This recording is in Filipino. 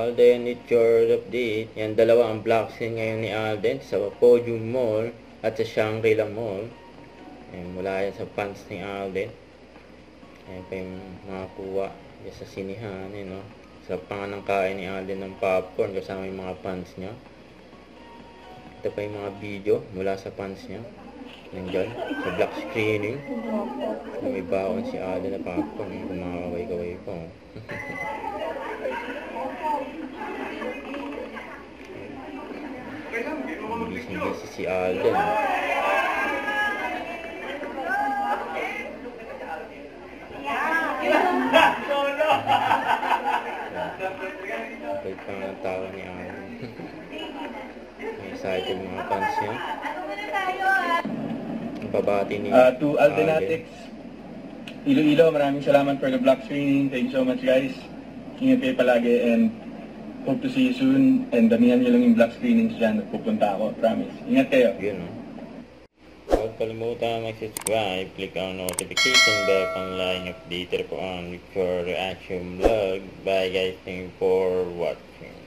Alden, it's your update. Yan, dalawa ang block screen ngayon ni Alden sa Podium Mall at sa Shangri-La Mall. Yan, mula yan sa pants ni Alden. Ayan pa yung mga kuha yan sa sinihan. Yan, no? Sa panganang kain ni Alden ng popcorn kasama yung mga pants niya. Ito pa yung mga video mula sa pants niya. Yan dyan, sa black screening. May baon si Alden na popcorn. Kumakaway-kaway pa. Bilis si Alden. Bait pa nga ang tawa ni Alden. May excited mga fans niya. Ang pabati ni to Aldenatics, Iloilo, maraming salamat for the block screening. Thank you so much, guys. Ingat kayo palagi and hope to see you soon. And damihan nyo lang yung block screenings dyan at pupunta ako. Promise. Ingat kayo. Yun, no? Huwag kalimutan mag-subscribe, click ang notification bell pang laging updated po ang for reaction vlog. Bye guys, thank you for watching.